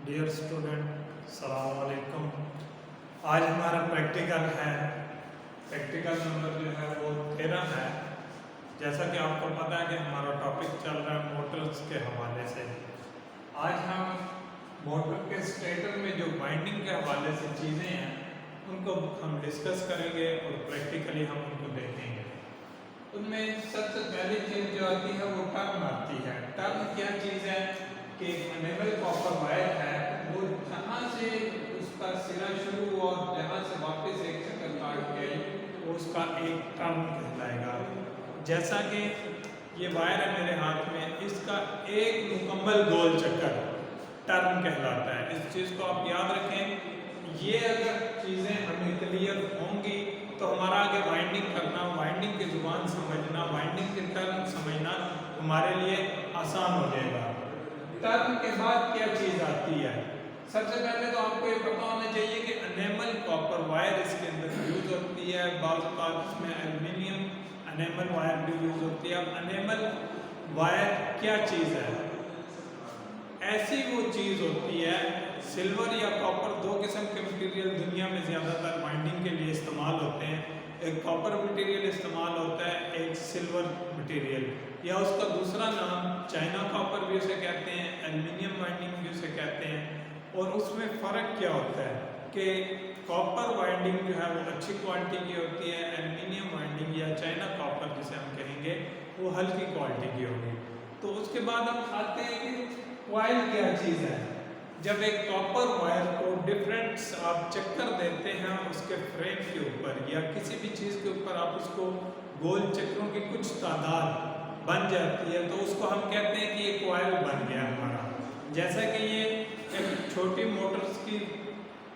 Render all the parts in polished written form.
Dear student, सलाम वालेकुम। आज हमारा प्रैक्टिकल है। प्रैक्टिकल नंबर जो है वो 13 है। जैसा कि आपको पता है कि हमारा टॉपिक चल रहा है मोटर्स के हवाले से। आज हम मोटर के स्टेटर में जो वाइंडिंग के हवाले से चीज़ें हैं उनको हम डिस्कस करेंगे और प्रैक्टिकली हम उनको देखेंगे। उनमें सबसे पहली चीज़ जो आती है वो टर्न आती है। टर्न क्या चीज़ है कि एनेबल कॉपर वायर है वो जहाँ से उसका सिरा शुरू हुआ और जहाँ से वापस एक चक्कर काट के वो उसका एक टर्न कहलाएगा। जैसा कि ये वायर है मेरे हाथ में, इसका एक मुकम्मल गोल चक्कर टर्न कहलाता है। इस चीज़ को आप याद रखें। ये अगर चीज़ें हमें क्लियर होंगी तो हमारा आगे वाइंडिंग करना, वाइंडिंग की जुबान समझना, वाइंडिंग के टर्न समझना हमारे लिए आसान हो जाएगा। टर्न के बाद क्या चीज़ आती है? सबसे पहले तो आपको ये पता होना चाहिए कि एनेमल कॉपर वायर इसके अंदर यूज होती है। बाज़ औक़ात में एल्युमिनियम एनेमल वायर भी यूज होती है। अब एनेमल वायर क्या चीज़ है? ऐसी वो चीज़ होती है, सिल्वर या कॉपर, दो किस्म के मटेरियल दुनिया में ज़्यादातर वाइंडिंग के लिए इस्तेमाल होते हैं। एक कॉपर मटेरियल इस्तेमाल होता है, एक सिल्वर मटेरियल, या उसका दूसरा नाम चाइना कॉपर भी उसे कहते हैं, एल्युमिनियम वाइंडिंग भी उसे कहते हैं। और उसमें फ़र्क क्या होता है कि कॉपर वाइंडिंग जो है वो अच्छी क्वालिटी की होती है, एल्युमिनियम वाइंडिंग या चाइना कॉपर जिसे हम कहेंगे वो हल्की क्वालिटी की होगी। तो उसके बाद हम आते हैं कि कॉइल क्या चीज़ है। जब एक कॉपर वायर को डिफरेंट आप चक्कर देते हैं उसके फ्रेम के ऊपर या किसी भी चीज़ के ऊपर, आप उसको गोल चक्करों की कुछ तादाद बन जाती है तो उसको हम कहते हैं कि ये कॉइल बन गया हमारा। जैसा कि ये एक छोटी मोटर्स की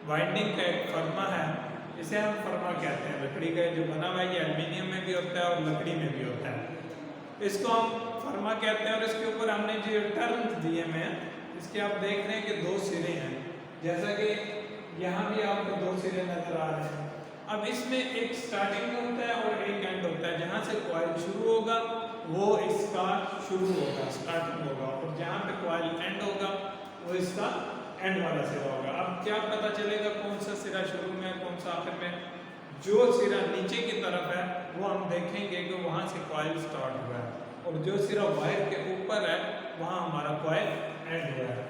वाइंडिंग का एक फर्मा है, इसे हम फर्मा कहते हैं। लकड़ी का जो बना हुआ है ये एल्युमिनियम में भी होता है और लकड़ी में भी होता है। इसको हम फर्मा कहते हैं। और इसके ऊपर हमने जो टर्न दिए हुए हैं, इसके आप देख रहे हैं कि दो सिरे हैं, जैसा कि यहाँ भी आपको दो सिरे नजर आ रहे हैं। अब इसमें एक स्टार्टिंग होता है और एक एंड होता है। जहाँ से कॉइल शुरू होगा वो इसका शुरू होगा, स्टार्टिंग होगा, और जहाँ पे कॉइल एंड होगा वो इसका एंड वाला सिरा होगा। अब क्या पता चलेगा कौन सा सिरा शुरू में है कौन सा आखिर में? जो सिरा नीचे की तरफ है वो हम देखेंगे कि वहाँ से कॉइल स्टार्ट हुआ है, और जो सिरा वायर के ऊपर है वहाँ हमारा कॉइल एंड हुआ है।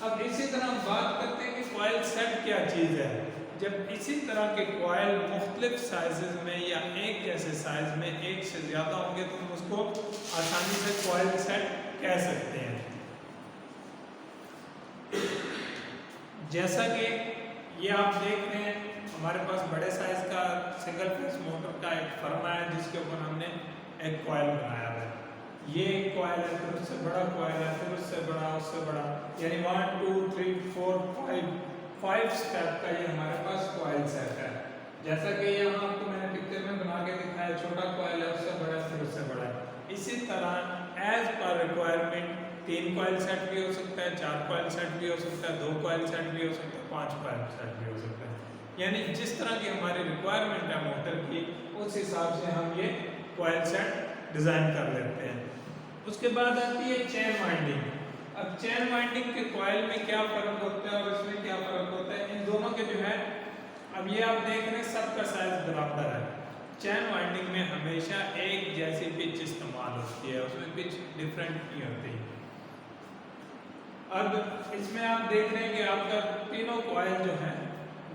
अब इसी तरह हम बात करते हैं कि कॉइल सेट क्या चीज़ है। जब इसी तरह के कॉइल मुख्तलिफ साइजेस में या एक जैसे साइज में एक से ज़्यादा होंगे तो हम उसको आसानी से कॉइल सेट कह सकते हैं। जैसा कि ये आप देख रहे हैं, हमारे पास बड़े साइज का सिंगल फेस मोटर का एक फर्मा है जिसके ऊपर हमने एक कॉइल बनाया है। ये एक कॉइल है, फिर उससे बड़ा कॉइल है, फिर उससे बड़ा, उससे बड़ा, यानी 1 2 3 4 5 स्टेप का ये हमारे पास कॉइल सेट है। जैसा कि यहाँ आपको मैंने पिक्चर में बना के दिखाया, छोटा कॉइल है, उससे बड़ा, फिर उससे बड़ा। इसी तरह as per requirement 3 coil set भी हो सकता है, 4 कॉइल सेट भी हो सकता है, 2 कॉइल सेट भी हो सकता है, 5 कॉइल सेट भी हो सकता है। यानी जिस तरह की हमारी रिक्वायरमेंट है मोटर की, उस हिसाब से हम ये कॉइल सेट डिज़ाइन कर लेते हैं। उसके बाद आती है चेन वाइंडिंग। अब चेन वाइंडिंग के कॉइल में क्या फ़र्क होता है और इसमें क्या फ़र्क होता है, इन दोनों के जो है, अब ये आप देख रहे हैं सबका साइज बराबर है। चेन वाइंडिंग में हमेशा एक जैसी पिच इस्तेमाल होती है, उसमें पिच डिफरेंट नहीं होती। अब इसमें आप देख रहे हैं कि आपका तीनों कॉइल जो है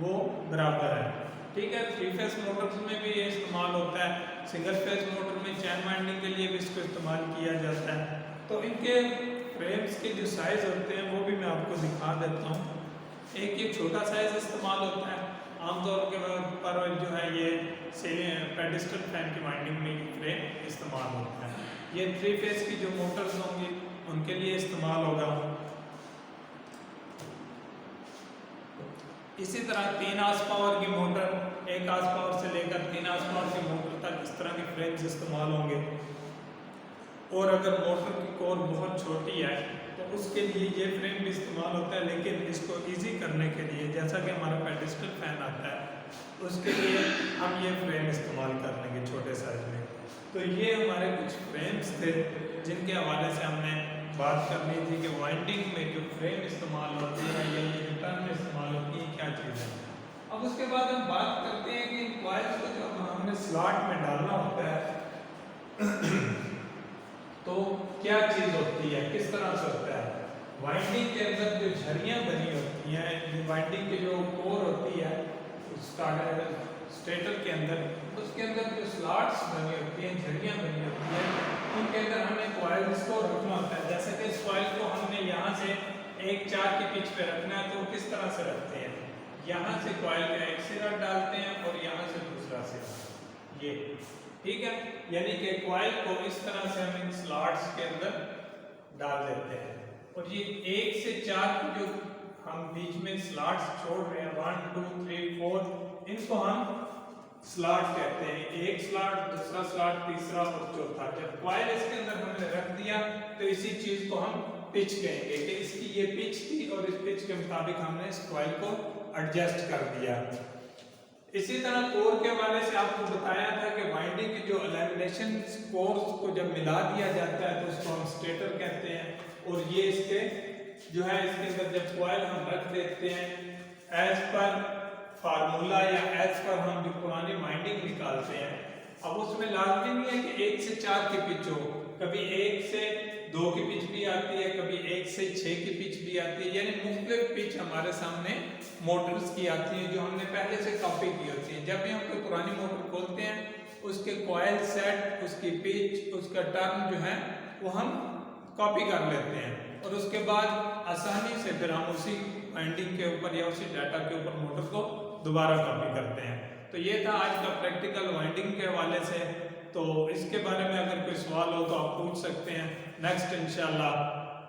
वो बराबर है, ठीक है। 3 फेस मोटर्स में भी ये इस्तेमाल होता है, सिंगल फेस मोटर में चैन वाइंडिंग के लिए भी इसको इस्तेमाल किया जाता है। तो इनके फ्रेम्स के जो साइज़ होते हैं वो भी मैं आपको दिखा देता हूँ। एक ये छोटा साइज़ इस्तेमाल होता है, आमतौर के पर जो है ये पेडिस्टल फैन की वाइंडिंग में फ्रेम इस्तेमाल होता है। ये 3 फेस की जो मोटर्स होंगी उनके लिए इस्तेमाल होगा। इसी तरह 3 आस पावर की मोटर, 1 आस पावर से लेकर 3 आस पावर की मोटर तक इस तरह के फ्रेम्स इस्तेमाल होंगे। और अगर मोटर की कोर बहुत छोटी है तो उसके लिए ये फ्रेम भी इस्तेमाल होता है, लेकिन इसको इजी करने के लिए, जैसा कि हमारा पेडिस्टल फैन आता है, उसके लिए हम ये फ्रेम इस्तेमाल कर लेंगे छोटे साइज में। तो ये हमारे कुछ फ्रेम्स थे जिनके हवाले से हमने बात करनी थी कि वाइंडिंग में जो फ्रेम इस्तेमाल होती है या चीज़ें। अब उसके बाद हम बात करते हैं कि कॉइल्स को जब हमने स्लॉट में डालना होता है तो क्या चीज़ होती है, किस तरह से होता है। वाइंडिंग के अंदर जो झरियाँ बनी होती हैं, जो वाइंडिंग की जो कोर होती है स्टेटर के अंदर, उसके अंदर जो स्लॉट्स बनी होती हैं, झरियाँ बनी होती हैं, उनके अंदर हमें कॉइल्स को रखना होता है। जैसे कि इस कॉइल को हमने यहाँ से 1-4 के पिच पे रखना है, तो किस तरह से रखते हैं, यहाँ से कॉइल का एक सिरा डालते हैं और यहाँ से दूसरा सिरा, ये ठीक है। यानी कि कॉइल को इस तरह से हम इन स्लॉट्स के अंदर डाल देते हैं और ये 1 से 4 जो हम बीच में स्लॉट्स छोड़ रहे हैं, 1 2 3 4, इनको हम स्लॉट कहते हैं। एक स्लॉट, दूसरा स्लॉट, तीसरा और चौथा। जब कॉइल इसके अंदर हमने रख दिया तो इसी चीज को हम पिच कहेंगे कि इसकी ये पिच थी और इस पिच के मुताबिक हमने इस कॉइल को एडजस्ट कर दिया। इसी तरह कोर के हवाले से आपको बताया था कि वाइंडिंग की जो लैमिनेशन कोर्स को जब मिला दिया जाता है तो उसको हम स्टेटर कहते हैं, और ये इसके जो है इसके अंदर जब कॉइल हम रख देते हैं एज पर फार्मूला या एज पर हम जो पुरानी वाइंडिंग निकालते हैं, अब उसमें लाजमी नहीं है कि 1 से 4 की पिच हो, कभी 1 से 2 की पिच भी आती है, कभी 1 से 6 की पिच भी आती है। यानी मुख्तलिफ पिच हमारे सामने मोटर्स की आती है जो हमने पहले से कॉपी की होती है। जब भी हम कोई पुरानी मोटर खोलते हैं उसके कॉइल सेट, उसकी पिच, उसका टर्न जो है वो हम कॉपी कर लेते हैं और उसके बाद आसानी से फिर हम उसी वाइंडिंग के ऊपर या उसी डाटा के ऊपर मोटर को दोबारा कॉपी करते हैं। तो ये था आज का प्रैक्टिकल वाइंडिंग के हवाले से। तो इसके बारे में अगर कोई सवाल हो तो आप पूछ सकते हैं। नेक्स्ट इंशाल्लाह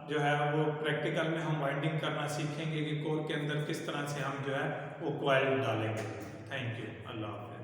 जो है वो प्रैक्टिकल में हम वाइंडिंग करना सीखेंगे कि कोर के अंदर किस तरह से हम जो है वो कॉइल डालेंगे। थैंक यू, अल्लाह हाफ़िज़।